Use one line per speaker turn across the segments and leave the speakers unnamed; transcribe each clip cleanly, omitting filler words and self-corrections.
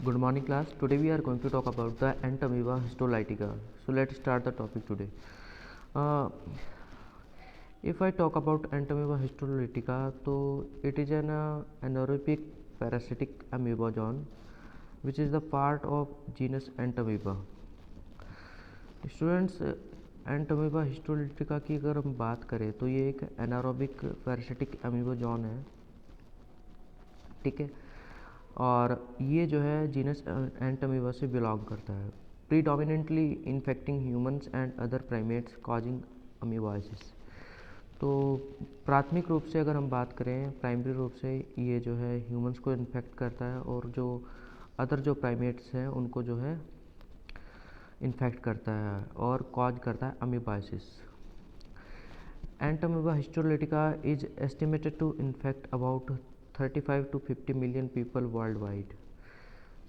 Good morning, class. Today we are going to talk about the ant amoeba histolytica. So let's start the topic today. Uh, if I talk about ant amoeba histolytica, so it is an anaerobic parasitic amoebozoon, which is the part of genus Entamoeba. Students, ant amoeba histolytica की अगर हम बात करें तो ये एक anaerobic parasitic अमीबोजॉन है, ठीक है। और ये जो है जीनस एंट अमीबा से बिलोंग करता है, predominantly infecting humans and other primates causing amoebiasis. तो प्राथमिक रूप से अगर हम बात करें, प्राइमरी रूप से ये जो है ह्यूमंस को इन्फेक्ट करता है और जो अदर जो प्राइमेट्स हैं उनको जो है इन्फेक्ट करता है और कॉज करता है amoebiasis. Entamoeba histolytica is estimated to infect about 35 to 50 million people worldwide.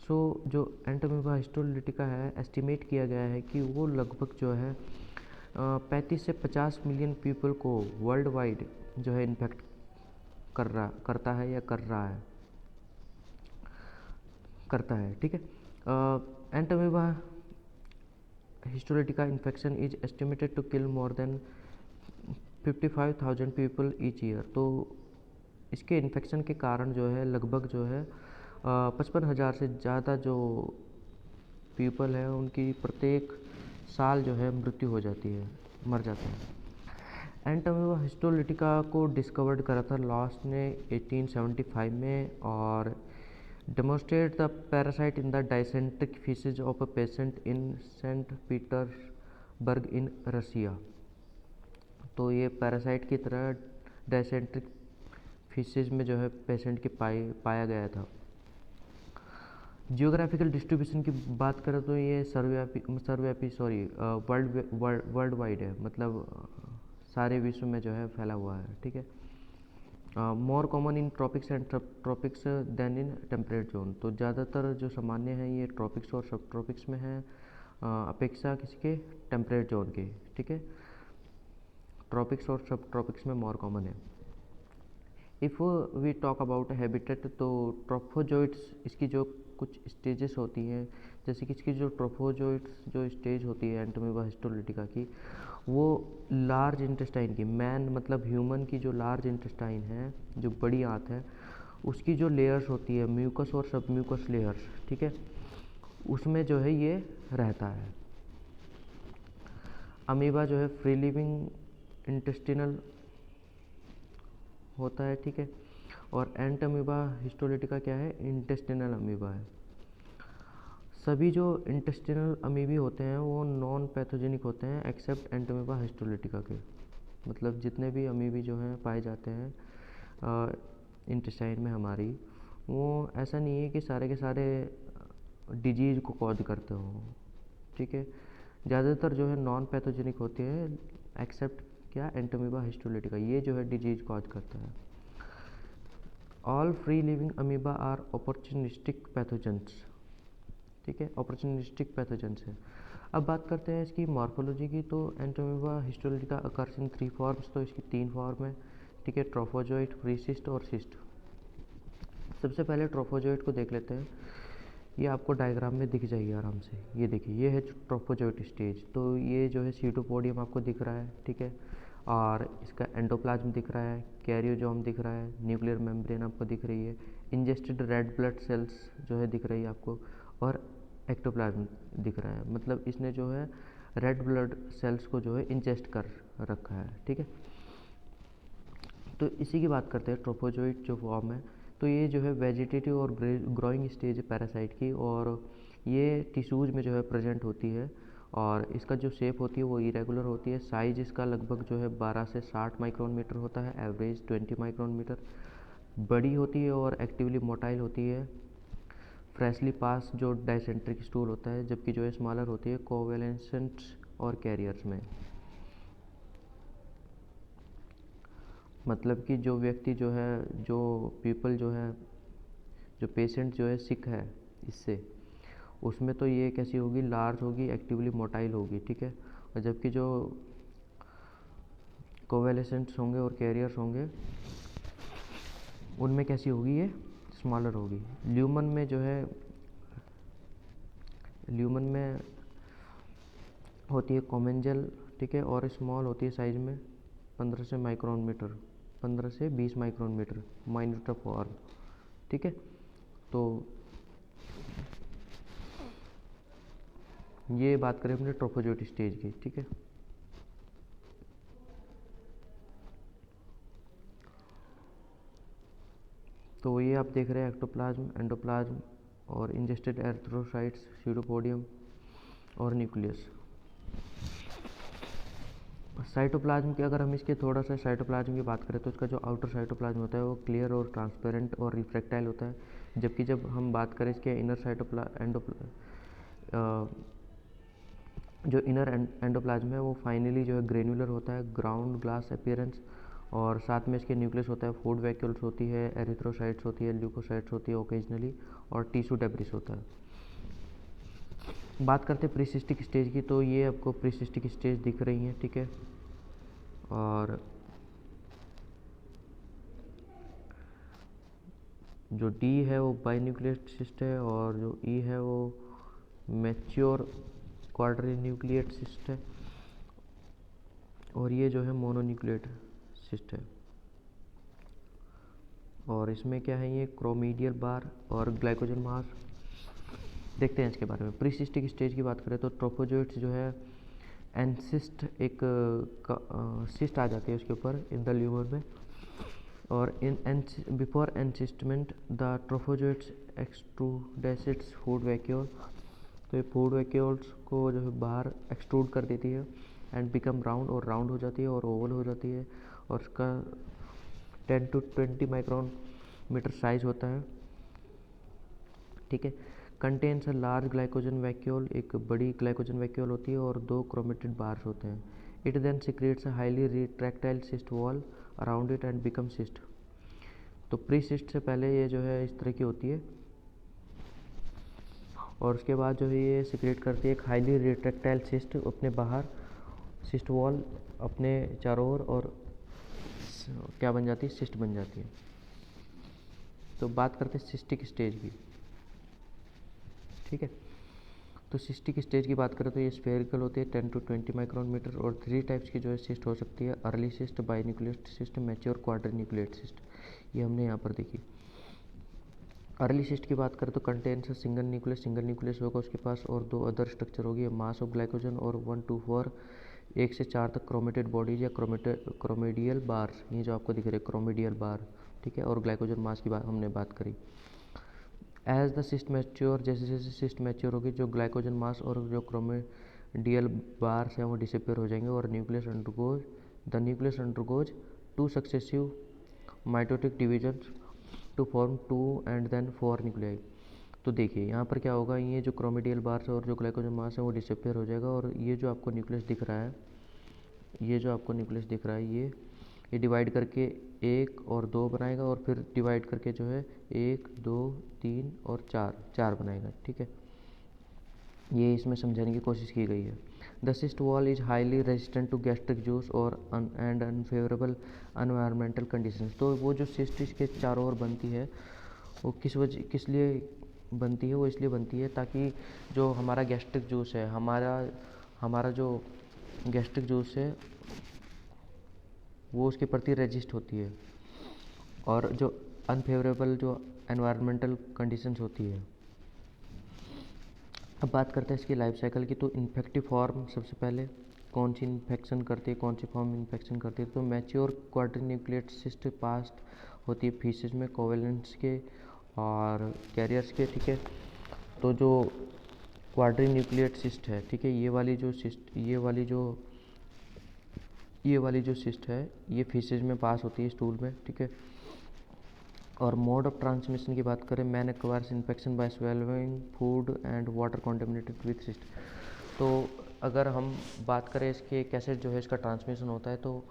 So जो एंटामीबा हिस्टोलिटिका है, एस्टिमेट किया गया है कि वो लगभग जो है 35 से 50 मिलियन पीपल को वर्ल्ड वाइड जो है इन्फेक्ट करता है या करता है, ठीक है। Entamoeba histolytica infection is estimated to kill more than 55,000 people each year. तो इसके इन्फेक्शन के कारण जो है लगभग जो है 55,000 से ज़्यादा जो पीपल है उनकी प्रत्येक साल जो है मृत्यु हो जाती है, मर जाते हैं। एंटामीबा हिस्टोलिटिका को डिस्कवर्ड करा था लॉस्ट ने 1875 में और demonstrate the parasite in the dysenteric feces of a patient in Saint Petersburg in Russia. तो ये पैरासाइट की तरह डायसेंट्रिक फीसेज में जो है पेशेंट के पाया गया था। जियोग्राफिकल डिस्ट्रीब्यूशन की बात करें तो ये सर्वव्यापी वर्ल्ड वाइड है, मतलब सारे विश्व में जो है फैला हुआ है, ठीक है। More common in tropics and tropics than in temperate zone. तो ज़्यादातर जो सामान्य हैं ये ट्रॉपिक्स और सब ट्रॉपिक्स में हैं अपेक्षा किसके, टेम्परेट जोन के, ठीक है। ट्रॉपिक्स और सब ट्रॉपिक्स में मोर कॉमन है। If we talk about habitat, तो ट्रोफोजोइट्स इसकी जो कुछ स्टेजेस होती हैं, जैसे कि इसकी जो ट्रोफोजोइट्स जो स्टेज होती है एंटामीबा हिस्टोलिटिका की, वो लार्ज इंटेस्टाइन की, मैन मतलब ह्यूमन की जो लार्ज इंटेस्टाइन है, जो बड़ी आंत है, उसकी जो लेयर्स होती है म्यूकस और सब म्यूकस लेयर्स, ठीक है, उसमें जो है ये रहता है। अमीबा जो है फ्री लिविंग इंटेस्टिनल होता है, ठीक है। और एंट अमीबा हिस्टोलिटिका क्या है, इंटेस्टिनल अमीबा है। सभी जो इंटेस्टिनल अमीबी होते हैं वो नॉन पैथोजेनिक होते हैं एक्सेप्ट एंटामीबा हिस्टोलिटिका के। मतलब जितने भी अमीबी जो हैं पाए जाते हैं इंटेस्टाइन में हमारी, वो ऐसा नहीं है कि सारे के सारे डिजीज़ को कॉज करते हों, ठीक है। ज़्यादातर जो है नॉन पैथोजेनिक होते हैं एक्सेप्ट क्या, एंटामीबा हिस्टोलिटिका, ये जो है डिजीज़ कॉज करता है। All free living amoeba are opportunistic pathogens, ठीक है, अपॉर्चुनिस्टिक पैथोजेंस है। अब बात करते हैं इसकी मॉर्फोलॉजी की। तो Entamoeba histolytica occurs in 3 forms, तो इसकी 3 फॉर्म है, ठीक है, ट्रोफोजोइट, फ्री सिस्ट और सिस्ट। सबसे पहले ट्रोफोजोइट को देख लेते हैं। ये आपको डायग्राम में दिख जाएगी आराम से, ये देखिए, ये है ट्रोफोजोइट स्टेज। तो ये जो है सीटोपोडियम आपको दिख रहा है, ठीक है, और इसका एंडोप्लाज्म दिख रहा है, कैरियोजोम दिख रहा है, न्यूक्लियर मेम्ब्रेन आपको दिख रही है, इंजेस्टेड रेड ब्लड सेल्स जो है दिख रही है आपको, और एक्टोप्लाज्म दिख रहा है। मतलब इसने जो है रेड ब्लड सेल्स को जो है इंजेस्ट कर रखा है, ठीक है। तो इसी की बात करते हैं, ट्रोफोजोइट जो फॉर्म है। तो ये जो है वेजिटेटिव और ग्रोइंग स्टेज है पैरासाइट की, और ये टिश्यूज़ में जो है प्रेजेंट होती है, और इसका जो शेप होती है वो इरेगुलर होती है। साइज इसका लगभग जो है 12 से 60 माइक्रोन मीटर होता है, एवरेज 20 माइक्रोन मीटर। बड़ी होती है और एक्टिवली मोटाइल होती है। फ्रेशली पास जो डाइसेंट्रिक स्टूल होता है, जबकि जो है स्मॉलर होती है कोवेलेंसेंट्स और कैरियर्स में। मतलब कि जो व्यक्ति जो है, जो पीपल जो है, जो पेशेंट जो है सिक है इससे, उसमें तो ये कैसी होगी, लार्ज होगी, एक्टिवली मोटाइल होगी, ठीक है। और जबकि जो कोवेलेसेंट्स होंगे और कैरियर्स होंगे उनमें कैसी होगी, ये स्मॉलर होगी। ल्यूमन में जो है ल्यूमन में होती है कॉमेंजल, ठीक है, और स्मॉल होती है साइज में 15 से माइक्रोन मीटर, 15 से 20 माइक्रोन मीटर, माइन्यूट फॉर्म, ठीक है। तो ये बात करें अपने ट्रोफोजोइट स्टेज की, ठीक है। तो ये आप देख रहे हैं एक्टोप्लाज्म, एंडोप्लाज्म और इंजेस्टेड एरिथ्रोसाइट्स, स्यूडोपोडियम और न्यूक्लियस। साइटोप्लाज्म की अगर हम इसके थोड़ा सा साइटोप्लाज्म की बात करें तो इसका जो आउटर साइटोप्लाज्म होता है वो क्लियर और ट्रांसपेरेंट और रिफ्रैक्टाइल होता है, जबकि जब हम बात करें इसके जो इनर एंडोप्लाज्म है वो फाइनली जो है ग्रेनुलर होता है, ग्राउंड ग्लास अपीयरेंस, और साथ में इसके न्यूक्लियस होता है, फूड वैक्यूल्स होती है, एरिथ्रोसाइट्स होती है, ल्यूकोसाइट्स होती है ओकेजनली, और टिश्यू डेब्रिस होता है। बात करते हैं प्रीसिस्टिक स्टेज की, तो ये आपको प्रीसिस्टिक स्टेज दिख रही है, ठीक है। और जो डी है वो बाइन्यूक्लिएट सिस्ट है, और जो ई है वो मैच्योर क्वाड्रीन्यूक्लिएट सिस्ट है, और ये जो है मोनोन्यूक्लिएट सिस्ट है। और इसमें क्या है, ये क्रोमीडियल बार और ग्लाइकोजन मास। देखते हैं इसके बारे में। प्रीसिस्टिक स्टेज की बात करें तो ट्रोफोजोइट्स जो है एनसिस्ट, एक सिस्ट आ जाती है उसके ऊपर इन द ल्यूमर में, और in before encystment the trophozoites extrudes its food vacuole. तो ये फूड वैक्यूल्स को जो है बाहर एक्सट्रूड कर देती है एंड बिकम राउंड, और राउंड हो जाती है और ओवल हो जाती है, और उसका 10 to 20 माइक्रोन मीटर साइज होता है, ठीक है। Contains a large glycogen vacuole, एक बड़ी ग्लाइकोजन वैक्यूल होती है और 2 क्रोमेटेड बार्स होते हैं। It then secretes a highly retractile cyst wall around it and become cyst. तो प्री सिस्ट से पहले ये जो है इस तरह की होती है, और उसके बाद जो है ये सिक्रेट करती है एक हाईली रिट्रैक्टाइल सिस्ट अपने बाहर, सिस्ट वॉल अपने चारों ओर, और क्या बन जाती है, सिस्ट बन जाती है। तो बात करते हैं सिस्टिक स्टेज की, ठीक है। तो सिस्टिक स्टेज की बात करें तो ये स्फेरिकल होती है 10 to 20 माइक्रोन मीटर, और 3 टाइप्स की जो है सिस्ट हो सकती है, early cyst, binucleate cyst, mature quadrinucleate cyst. ये हमने यहाँ पर देखी। अर्ली सिस्ट की बात करें तो कंटेन्स सिंगल न्यूक्लियस होगा उसके पास, और 2 अदर स्ट्रक्चर होगी, मास ऑफ ग्लाइकोजन, और 1 to 4 1 से 4 तक क्रोमेटेड बॉडीज या क्रोमेडियल बार्स, ये जो आपको दिख रहे हैं क्रोमेडियल बार, ठीक है। और ग्लाइकोजन मास की हमने बात करी। एज द सिस्ट मैच्योर, जैसे जैसे सिस्ट मैच्योर होगी, जो ग्लाइकोजन मास और जो क्रोमेडियल बार्स हैं वो डिसअपेयर हो जाएंगे, और nucleus undergoes 2 successive mitotic divisions to form 2 and then 4 nuclei. तो देखिए यहाँ पर क्या होगा, ये जो क्रोमेडियल बार्स और जो ग्लाइकोजन मास है वो डिसअपेयर हो जाएगा, और ये जो आपको न्यूक्लियस दिख रहा है, ये डिवाइड करके 1 और 2 बनाएगा, और फिर डिवाइड करके जो है 1 2 3 और 4 बनाएगा, ठीक है। ये इसमें समझाने की कोशिश की गई है। The cyst wall is highly resistant to gastric juice और एंड अनफेवरेबल एनवायरमेंटल कंडीशंस। तो वो जो सिस्ट इसके चारों ओर बनती है वो किस लिए बनती है, वो इसलिए बनती है ताकि जो हमारा गैस्ट्रिक जूस है, हमारा जो गैस्ट्रिक जूस है वो उसके प्रति रेजिस्ट होती है, और जो अनफेवरेबल जो एनवायरमेंटल कंडीशंस होती है। अब बात करते हैं इसकी लाइफ साइकिल की। तो इन्फेक्टिव फॉर्म सबसे पहले कौन सी इन्फेक्शन करती है, कौन सी फॉर्म इन्फेक्शन करती है, तो मैच्योर क्वाड्रीन्यूक्लिएट सिस्ट पास्ट होती है फीसेस में, कोवेलेंट्स के और कैरियर्स के, ठीक है। तो जो क्वाड्रीन्यूक्लिएट सिस्ट है, ठीक है, ये वाली जो सिस्ट है ये फीसेज में पास होती है स्टूल में, ठीक है। और मोड ऑफ ट्रांसमिशन की बात करें, man acquires infection by स्वेलविंग food and water contaminated with cyst. तो अगर हम बात करें इसके कैसे जो है इसका ट्रांसमिशन होता है, तो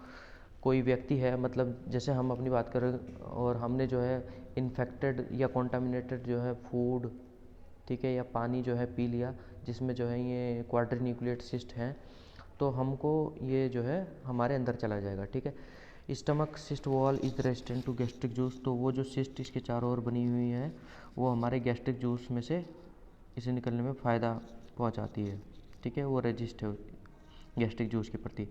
कोई व्यक्ति है, मतलब जैसे हम अपनी बात करें और हमने जो है इन्फेक्टेड या कॉन्टामिनेटेड जो है फूड, ठीक है, या पानी जो है पी लिया जिसमें जो है ये क्वाड्रीन्यूक्लिएट सिस्ट हैं, तो हमको ये जो है हमारे अंदर चला जाएगा, ठीक है। Stomach cyst wall is resistant to gastric juice. तो वो जो सिस्ट इसके चारों ओर बनी हुई है वो हमारे गैस्ट्रिक जूस में से इसे निकलने में फ़ायदा पहुंचाती है, ठीक है, वो रेजिस्ट है गैस्ट्रिक जूस के प्रति।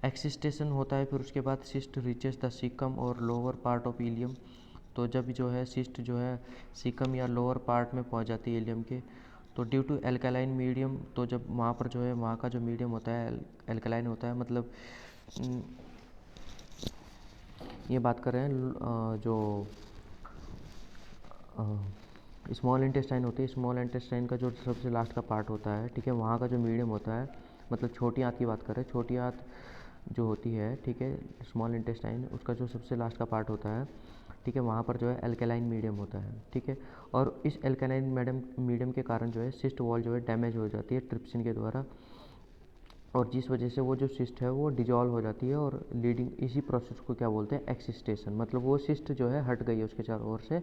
एक्सिस्टेशन होता है, फिर उसके बाद सिस्ट रीचेस द सीकम और लोअर पार्ट ऑफ इलियम। तो जब जो है सिस्ट जो है सीकम या लोअर पार्ट में पहुंच जाती है इलियम के, तो ड्यू टू एल्कलाइन मीडियम, तो जब वहाँ पर जो है वहाँ का जो मीडियम होता है एल्कलाइन होता है, मतलब ये बात कर रहे हैं जो स्मॉल इंटेस्टाइन होती है, स्मॉल इंटेस्टाइन का जो सबसे लास्ट का पार्ट होता है, ठीक है, वहाँ का जो मीडियम होता है, मतलब छोटी आंत की बात कर रहे हैं, छोटी आंत जो होती है, ठीक है, स्मॉल इंटेस्टाइन, उसका जो सबसे लास्ट का पार्ट होता है, ठीक है, वहाँ पर जो है एल्कलाइन मीडियम होता है, ठीक है। और इस एल्कलाइन मीडियम के कारण जो है सिस्ट वॉल जो है डैमेज हो जाती है ट्रिप्सिन के द्वारा, और जिस वजह से वो जो सिस्ट है वो डिजॉल्व हो जाती है, और लीडिंग इसी प्रोसेस को क्या बोलते हैं, एक्सिस्टेशन, मतलब वो सिस्ट जो है हट गई है उसके चारों ओर से,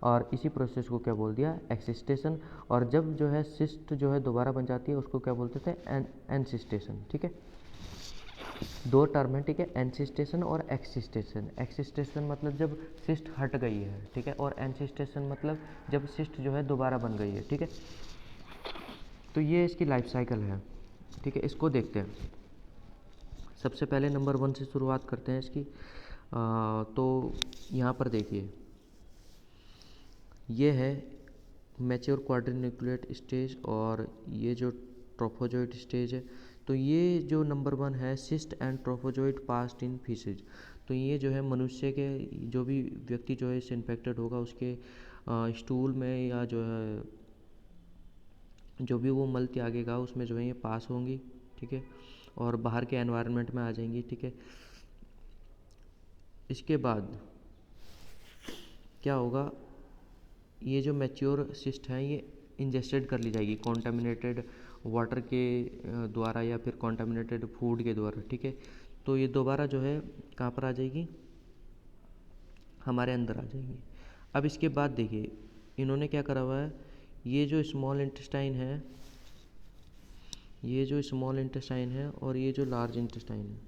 और इसी प्रोसेस को क्या बोल दिया, एक्सिस्टेशन। और जब जो है सिस्ट जो है दोबारा बन जाती है उसको क्या बोलते थे, एनसिस्टेशन, ठीक है। दो टर्म है, ठीक है, एनसिस्टेशन और एक्सिस्टेशन। एक्सिस्टेशन मतलब जब सिस्ट हट गई है, ठीक है, और एनसिस्टेशन मतलब जब सिस्ट जो है दोबारा बन गई है, ठीक है। तो ये इसकी लाइफ साइकिल है, ठीक है, इसको देखते हैं। सबसे पहले नंबर 1 से शुरुआत करते हैं इसकी। तो यहाँ पर देखिए, ये है मैच्योर क्वाड्रिन्यूक्लिएट स्टेज, और ये जो ट्रोफोजोइट स्टेज है। तो ये जो नंबर 1 है, cyst and trophozoite past in faeces. तो ये जो है मनुष्य के, जो भी व्यक्ति जो है इससे इन्फेक्टेड होगा उसके स्टूल में, या जो है जो भी वो मल त्यागेगा उसमें जो है ये पास होंगी, ठीक है, और बाहर के एनवायरनमेंट में आ जाएंगी, ठीक है। इसके बाद क्या होगा, ये जो मैच्योर सिस्ट हैं ये इंजेस्टेड कर ली जाएगी कॉन्टामिनेटेड वाटर के द्वारा, या फिर कॉन्टामिनेटेड फूड के द्वारा, ठीक है। तो ये दोबारा जो है कहाँ पर आ जाएगी, हमारे अंदर आ जाएंगी। अब इसके बाद देखिए इन्होंने क्या करा हुआ है, ये जो स्मॉल इंटेस्टाइन है, ये जो स्मॉल इंटेस्टाइन है और ये जो लार्ज इंटेस्टाइन है,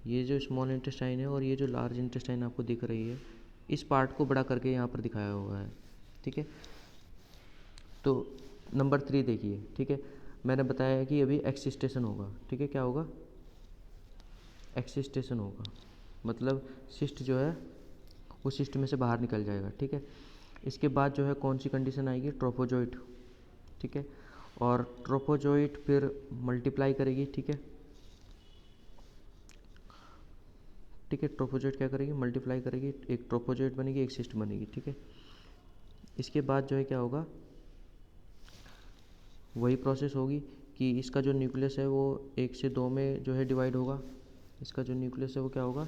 ये जो स्मॉल इंटेस्टाइन है और ये जो लार्ज इंटेस्टाइन आपको दिख रही है, इस पार्ट को बड़ा करके यहाँ पर दिखाया हुआ है, ठीक है। तो नंबर 3 देखिए, ठीक है, मैंने बताया कि अभी एक्सिस्टेशन होगा, ठीक है, क्या होगा, एक्सिस्टेशन होगा, मतलब सिस्ट जो है वो सिस्ट में से बाहर निकल जाएगा, ठीक है। इसके बाद जो है कौन सी कंडीशन आएगी, ट्रोफोजोइट, ठीक है, और ट्रोफोजोइट फिर मल्टीप्लाई करेगी, ठीक है, ठीक है, ट्रोफोजोइट क्या करेगी, मल्टीप्लाई करेगी, एक ट्रोफोजोइट बनेगी, एक सिस्ट बनेगी, ठीक है। इसके बाद जो है क्या होगा, वही प्रोसेस होगी कि इसका जो न्यूक्लियस है वो 1 से 2 में जो है डिवाइड होगा, इसका जो न्यूक्लियस है वो क्या होगा,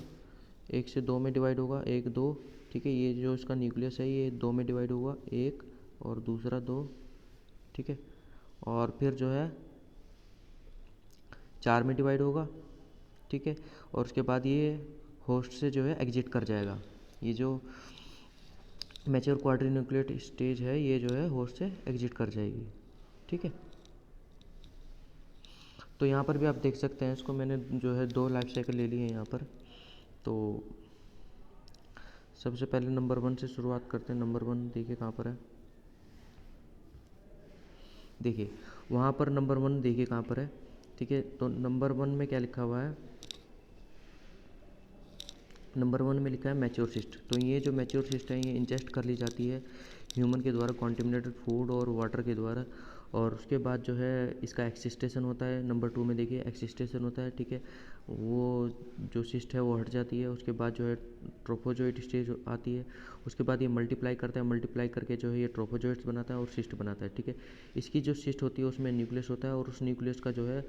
1 से 2 में डिवाइड होगा, 1 2, ठीक है, ये जो इसका न्यूक्लियस है ये 2 में डिवाइड होगा, 1 और दूसरा 2, ठीक है, और फिर जो है 4 में डिवाइड होगा, ठीक है, और उसके बाद ये होस्ट से जो है एग्जिट कर जाएगा। ये जो मैच्योर क्वाड्रिन्यूक्लिएट स्टेज है ये जो है होस्ट से एग्जिट कर जाएगी, ठीक है। तो यहाँ पर भी आप देख सकते हैं, इसको मैंने जो है 2 लाइफ साइकिल ले ली है यहाँ पर। तो सबसे पहले नंबर 1 से शुरुआत करते हैं। नंबर 1 देखिए कहाँ पर है, देखिए वहाँ पर नंबर 1 देखिए कहाँ पर है, ठीक है। तो नंबर 1 में क्या लिखा हुआ है, नंबर 1 में लिखा है मैच्योर सिस्ट। तो ये जो मैच्योर सिस्ट है ये इंजेस्ट कर ली जाती है ह्यूमन के द्वारा कॉन्टेमिनेटेड फूड और वाटर के द्वारा, और उसके बाद जो है इसका एक्सिस्टेशन होता है। नंबर 2 में देखिए एक्सिस्टेशन होता है, ठीक है, वो जो सिस्ट है वो हट जाती है। उसके बाद जो है ट्रोफोजोइट स्टेज आती है। उसके बाद ये मल्टीप्लाई करता है, मल्टीप्लाई करके जो है ये ट्रोफोजोइट्स बनाता है और सिस्ट बनाता है, ठीक है। इसकी जो सिस्ट होती है उसमें न्यूक्लियस होता है, और उस न्यूक्लियस का जो है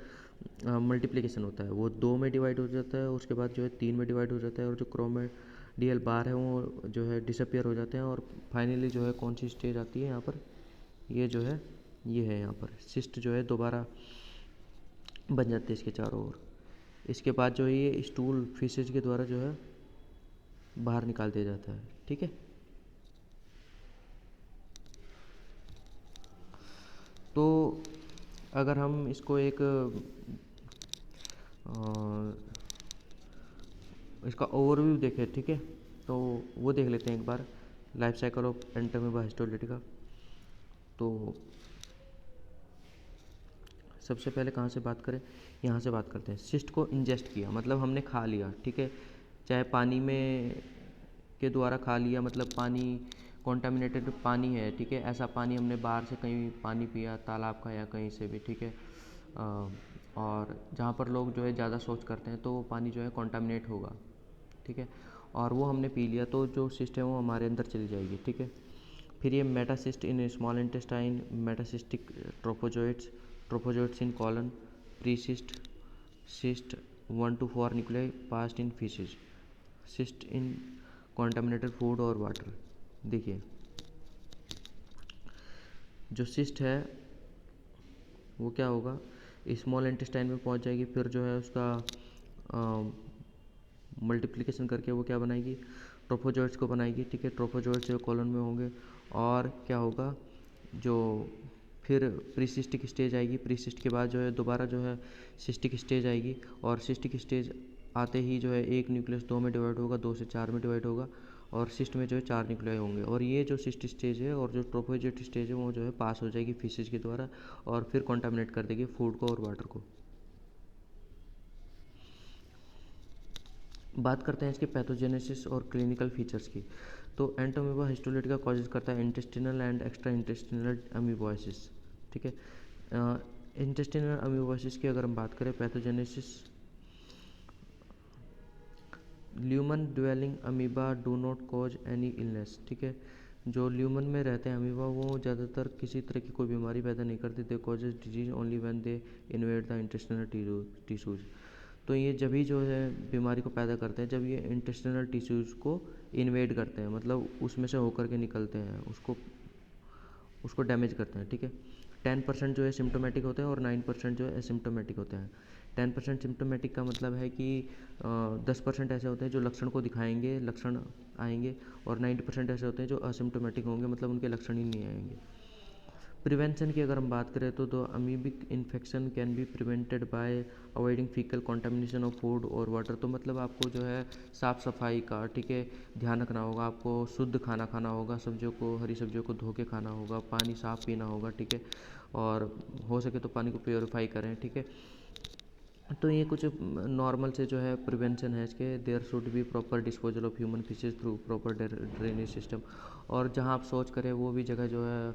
मल्टीप्लिकेशन होता है, वो 2 में डिवाइड हो जाता है, उसके बाद जो है 3 में डिवाइड हो जाता है, और जो क्रोमेडियल बार है वो जो है डिसअपियर हो जाते हैं। और फाइनली जो है कौन सी स्टेज आती है यहाँ पर, ये जो है ये है यहाँ पर सिस्ट जो है दोबारा बन जाते हैं इसके चारों ओर। इसके बाद जो है ये स्टूल फीसेज के द्वारा जो है बाहर निकाल दिया जाता है, ठीक है। तो अगर हम इसको एक इसका ओवरव्यू देखें, ठीक है, तो वो देख लेते हैं एक बार, life cycle of Entamoeba histolytica. तो सबसे पहले कहाँ से बात करें, यहाँ से बात करते हैं। सिस्ट को इंजेस्ट किया मतलब हमने खा लिया, ठीक है, चाहे पानी में के द्वारा खा लिया, मतलब पानी कॉन्टामिनेटेड पानी है, ठीक है, ऐसा पानी हमने बाहर से कहीं पानी पिया, तालाब का या कहीं से भी, ठीक है, और जहाँ पर लोग जो है ज़्यादा शौच करते हैं तो वो पानी जो है कॉन्टामिनेट होगा, ठीक है, और वो हमने पी लिया तो जो सिस्ट है वो हमारे अंदर चली जाएगी, ठीक है। फिर ये metacyst in small intestine, metacystic trophozoites in colon, precyst, cyst 1 to 4 nuclei passed in faeces, cyst in contaminated food और वाटर। देखिए जो सिस्ट है वो क्या होगा, स्मॉल इंटेस्टाइन में पहुंच जाएगी, फिर जो है उसका मल्टीप्लिकेशन करके वो क्या बनाएगी, ट्रोफोजोइट्स को बनाएगी, ठीक है, ट्रोफोजोइट्स जो कॉलन में होंगे, और क्या होगा, जो फिर प्रीसिस्टिक स्टेज आएगी, प्रीसिस्ट के बाद जो है दोबारा जो है सिस्टिक स्टेज आएगी, और सिस्टिक स्टेज आते ही जो है एक न्यूक्लियस 2 में डिवाइड होगा, 2 से 4 में डिवाइड होगा, और सिस्ट में जो है 4 न्यूक्लियाई होंगे, और ये जो सिस्ट स्टेज है और जो ट्रोफोजोइट स्टेज है वो जो है पास हो जाएगी फिशेज के द्वारा, और फिर कॉन्टामिनेट कर देगी फूड को और वाटर को। बात करते हैं इसके पैथोजेनेसिस और क्लिनिकल फीचर्स की। तो एंटोमीबा हिस्टोलिटिका कॉजेज करता है इंटेस्टिनल एंड एक्स्ट्रा इंटेस्टिनल अमीबोसिस, ठीक है। इंटेस्टिनल अमीबोसिस की अगर हम बात करें, pathogenesis, lumen dwelling amoeba do not cause any illness, ठीक है, जो ल्यूमन में रहते हैं अमीबा वो ज़्यादातर किसी तरह की कोई बीमारी पैदा नहीं करते, they causes disease only when they invade the intestinal tissues. तो ये जब ही जो है बीमारी को पैदा करते हैं जब ये इंटेस्टिनल टिश्यूज़ को इन्वेड करते हैं, मतलब उसमें से होकर के निकलते हैं, उसको डैमेज करते हैं, ठीक है। 10% जो है सिम्टोमेटिक होते हैं और 9% जो है एसिम्टोमेटिक होते हैं। 10% सिम्टोमेटिक का मतलब है कि 10% ऐसे होते हैं जो लक्षण को दिखाएंगे, लक्षण आएंगे, और 90% ऐसे होते हैं जो असिम्टोमेटिक होंगे, मतलब उनके लक्षण ही नहीं आएंगे। प्रिवेंशन की अगर हम बात करें तो the amoebic infection can be prevented by avoiding faecal contamination of food और वाटर। तो मतलब आपको जो है साफ़ सफाई का, ठीक है, ध्यान रखना होगा, आपको शुद्ध खाना खाना होगा, सब्जियों को, हरी सब्जियों को धो के खाना होगा, पानी साफ़ पीना होगा, ठीक है, और हो सके तो पानी को प्योरीफाई करें, ठीक है। तो ये कुछ नॉर्मल से जो है प्रिवेंशन है इसके। There should be proper disposal of human faeces through proper drainage system, और जहाँ आप सोच करें वो भी जगह जो है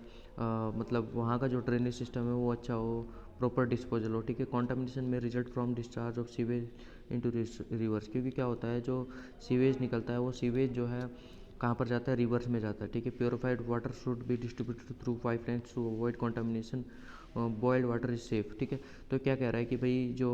मतलब वहाँ का जो ड्रेनेज सिस्टम है वो अच्छा हो, प्रॉपर डिस्पोजल हो, ठीक है। कॉन्टामिनेशन में result from discharge of sewage into reverse, क्योंकि क्या होता है जो सीवेज निकलता है वो सीवेज जो है कहाँ पर जाता है, रिवर्स में जाता है, ठीक है। Purified water should be distributed through pipelines to avoid contamination, boiled water is safe, ठीक है। तो क्या कह रहा है कि भाई जो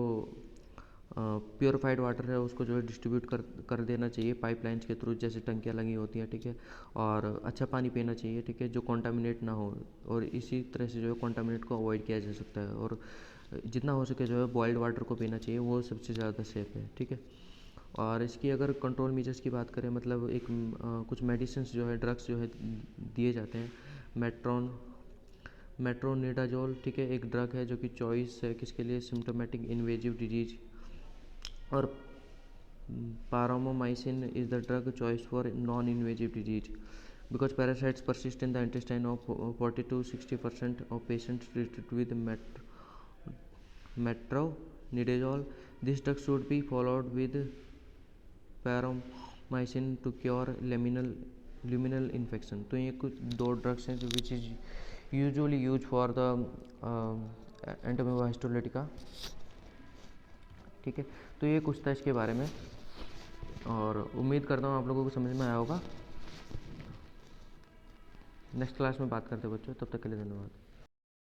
प्योरीफाइड वाटर है उसको जो है डिस्ट्रीब्यूट कर देना चाहिए पाइपलाइंस के थ्रू, जैसे टंकियाँ लगी होती हैं, ठीक है, और अच्छा पानी पीना चाहिए, ठीक है, जो कॉन्टामिनेट ना हो, और इसी तरह से जो है कॉन्टामिनेट को अवॉइड किया जा सकता है, और जितना हो सके जो है बॉयल्ड वाटर को पीना चाहिए, वो सबसे ज़्यादा सेफ है, ठीक है। और इसकी अगर कंट्रोल मेजर्स की बात करें, मतलब एक कुछ मेडिसिन जो है, ड्रग्स जो है दिए जाते हैं। मेट्रोनिडाजोल, ठीक है, एक ड्रग है जो कि चॉइस है किसके लिए, सिम्टोमेटिक इन्वेजिव डिजीज, और paromomycin is the drug choice for non invasive disease because parasites persist in the intestine of 40 to 60% of patients treated with metronidazole. This drug should be followed with paromomycin to cure luminal infection. तो ये कुछ 2 drugs हैं जो which is usually use for the Entamoeba histolytica, ठीक है। तो ये कुछ था इसके बारे में, और उम्मीद करता हूँ आप लोगों को समझ में आया होगा। नेक्स्ट क्लास में बात करते हैं बच्चों, तब तक के लिए धन्यवाद।